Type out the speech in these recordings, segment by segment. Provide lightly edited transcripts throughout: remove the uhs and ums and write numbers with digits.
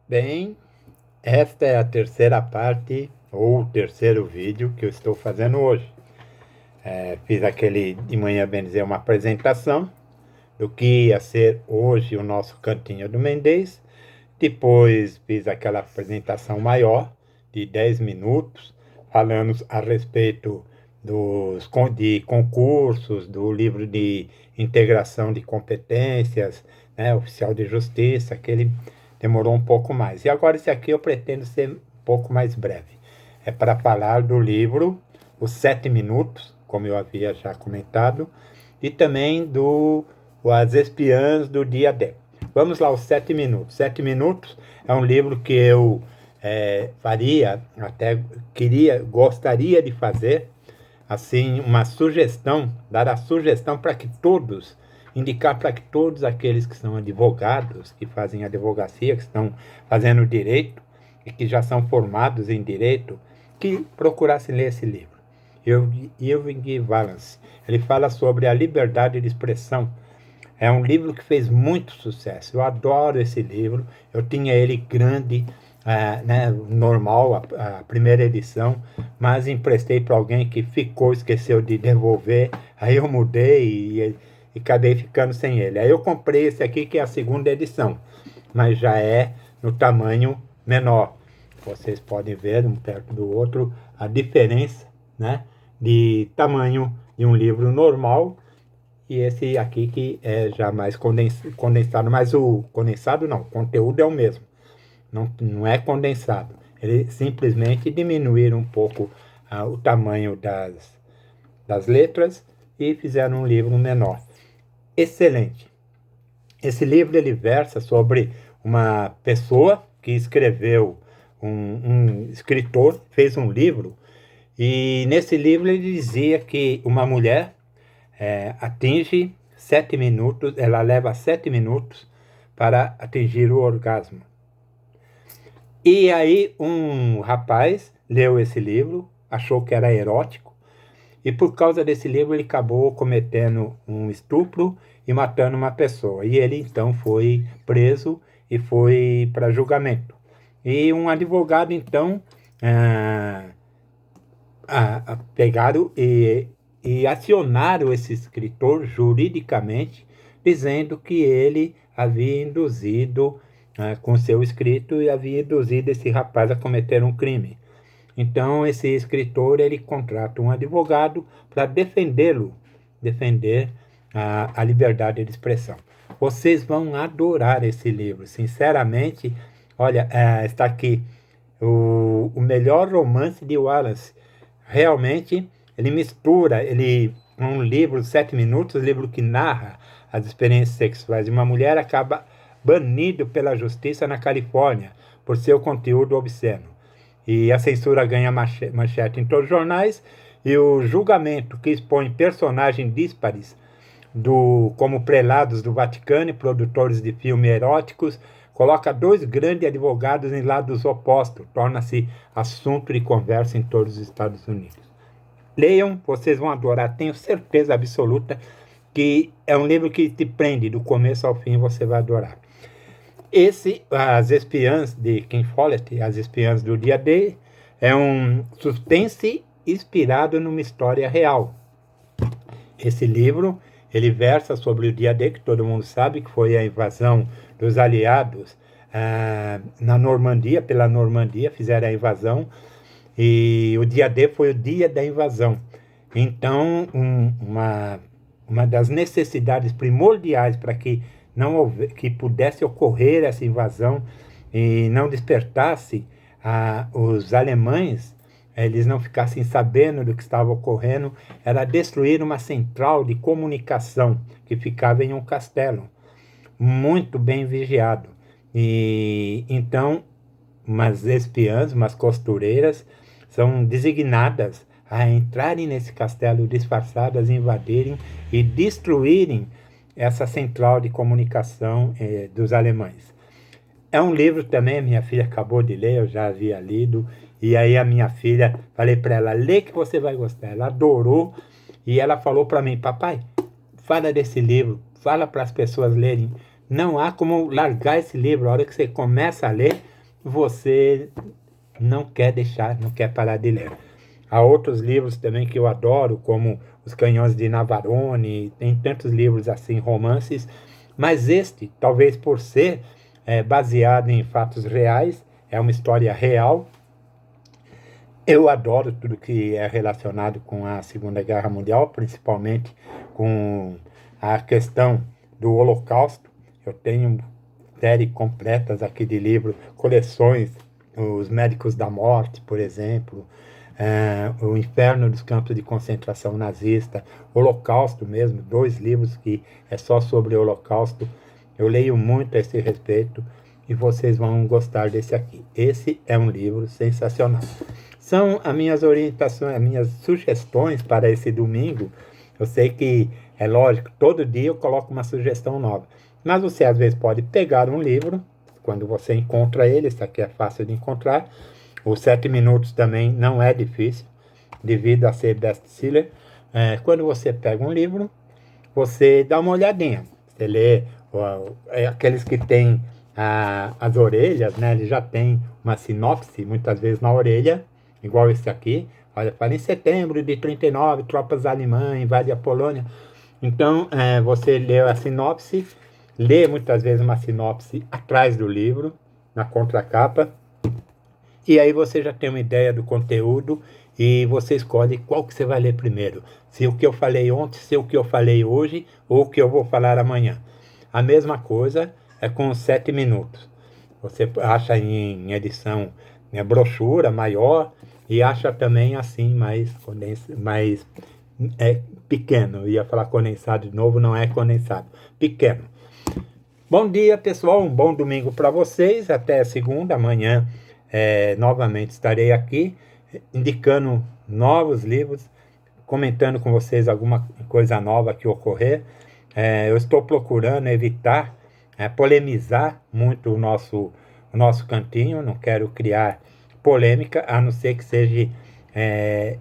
Bem, esta é a terceira parte ou o terceiro vídeo que eu estou fazendo hoje. Fiz aquele de manhã, bem dizer, uma apresentação do que ia ser hoje o nosso Cantinho do Mendez. Depois fiz aquela apresentação maior de 10 minutos, falando a respeito de concursos, do livro de integração de competências, né, oficial de justiça, aquele demorou um pouco mais. E agora esse aqui eu pretendo ser um pouco mais breve. É para falar do livro Os 7 Minutos, como eu havia já comentado, e também do As Espiãs do Dia D. Vamos lá, os 7 Minutos. 7 Minutos é um livro que eu faria, até gostaria de fazer, assim, uma sugestão, dar a sugestão para que todos, indicar para que todos aqueles que são advogados, que fazem advocacia, que estão fazendo direito e que já são formados em direito, que procurassem ler esse livro. Irving Wallace. Ele fala sobre a liberdade de expressão. É um livro que fez muito sucesso. Eu adoro esse livro. Eu tinha ele grande, né, normal, a primeira edição, mas emprestei para alguém que esqueceu de devolver. Aí eu mudei e acabei ficando sem ele. Aí eu comprei esse aqui, que é a segunda edição, mas já é no tamanho menor. Vocês podem ver um perto do outro a diferença, né, de tamanho de um livro normal e esse aqui que é já mais condensado, mas o condensado não, o conteúdo é o mesmo, não é condensado. Eles simplesmente diminuíram um pouco o tamanho das letras e fizeram um livro menor. Excelente. Esse livro ele versa sobre uma pessoa que escreveu, um escritor fez um livro, e nesse livro ele dizia que uma mulher atinge 7 minutos, ela leva 7 minutos para atingir o orgasmo. E aí um rapaz leu esse livro, achou que era erótico, e por causa desse livro ele acabou cometendo um estupro e matando uma pessoa. E ele então foi preso e foi para julgamento. E um advogado então pegaram e acionaram esse escritor juridicamente, dizendo que ele havia induzido, com seu escrito, e havia induzido esse rapaz a cometer um crime. Então esse escritor ele contrata um advogado para defender a liberdade de expressão. Vocês vão adorar esse livro, sinceramente. Olha, está aqui o melhor romance de Wallace. Realmente ele mistura, um livro de 7 minutos, livro que narra as experiências sexuais de uma mulher, acaba banido pela justiça na Califórnia por seu conteúdo obsceno. E a censura ganha manchete em todos os jornais, e o julgamento que expõe personagens díspares como prelados do Vaticano e produtores de filmes eróticos coloca dois grandes advogados em lados opostos, torna-se assunto de conversa em todos os Estados Unidos. Leiam, vocês vão adorar, tenho certeza absoluta que é um livro que te prende do começo ao fim, você vai adorar. As Espiãs de Ken Follett, As Espiãs do Dia D, é um suspense inspirado numa história real. Esse livro, ele versa sobre o Dia D, que todo mundo sabe, que foi a invasão dos aliados na Normandia, pela Normandia, fizeram a invasão, e o Dia D foi o dia da invasão. Então, uma das necessidades primordiais para que que pudesse ocorrer essa invasão e não despertasse os alemães, eles não ficassem sabendo do que estava ocorrendo, era destruir uma central de comunicação que ficava em um castelo, muito bem vigiado. E então, umas espiãs, umas costureiras, são designadas a entrarem nesse castelo disfarçadas, invadirem e destruírem essa central de comunicação dos alemães. É um livro também, minha filha acabou de ler, eu já havia lido, e aí a minha filha, falei para ela, lê que você vai gostar. Ela adorou, e ela falou para mim, papai, fala desse livro, fala para as pessoas lerem. Não há como largar esse livro. A hora que você começa a ler, você não quer deixar, não quer parar de ler. Há outros livros também que eu adoro, como Os Canhões de Navarone, tem tantos livros assim, romances, mas este, talvez por ser baseado em fatos reais, é uma história real. Eu adoro tudo que é relacionado com a Segunda Guerra Mundial, principalmente com a questão do Holocausto. Eu tenho séries completas aqui de livros, coleções, Os Médicos da Morte, por exemplo, O Inferno dos Campos de Concentração Nazista, Holocausto mesmo, 2 livros que é só sobre o Holocausto. Eu leio muito a esse respeito e vocês vão gostar desse aqui. Esse é um livro sensacional. São as minhas orientações, as minhas sugestões para esse domingo. Eu sei que é lógico, todo dia eu coloco uma sugestão nova. Mas você às vezes pode pegar um livro, quando você encontra ele, esse aqui é fácil de encontrar. Os 7 minutos também não é difícil, devido a ser best-seller. Quando você pega um livro, você dá uma olhadinha. Você lê aqueles que têm as orelhas, né? Ele já tem uma sinopse, muitas vezes na orelha, igual esse aqui. Olha, fala em setembro de 39, tropas alemãs invadem a Polônia. Então, você lê a sinopse, lê muitas vezes uma sinopse atrás do livro, na contracapa, e aí você já tem uma ideia do conteúdo e você escolhe qual que você vai ler primeiro. Se o que eu falei ontem, se o que eu falei hoje ou o que eu vou falar amanhã. A mesma coisa é com os 7 minutos. Você acha em edição brochura maior e acha também assim mais pequeno. Eu ia falar condensado de novo, não é condensado, pequeno. Bom dia, pessoal, um bom domingo para vocês, até segunda, amanhã novamente estarei aqui indicando novos livros, comentando com vocês alguma coisa nova que ocorrer. Eu estou procurando evitar polemizar muito o nosso cantinho, não quero criar polêmica, a não ser que seja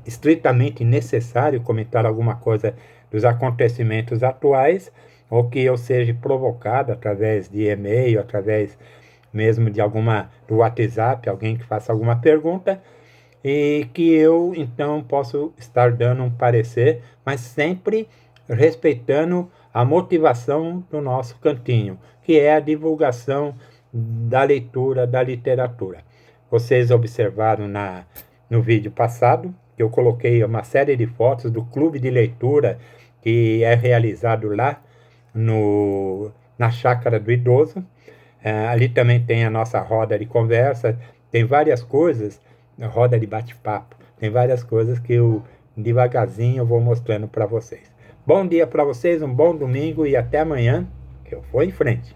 estritamente necessário comentar alguma coisa dos acontecimentos atuais, ou que eu seja provocado através de e-mail, através mesmo do WhatsApp, alguém que faça alguma pergunta, e que eu então posso estar dando um parecer, mas sempre respeitando a motivação do nosso cantinho, que é a divulgação da leitura, da literatura. Vocês observaram no vídeo passado que eu coloquei uma série de fotos do clube de leitura que é realizado lá na Chácara do Idoso. Ali também tem a nossa roda de conversa, tem várias coisas, roda de bate-papo, tem várias coisas que eu devagarzinho vou mostrando para vocês. Bom dia para vocês, um bom domingo e até amanhã, que eu vou em frente.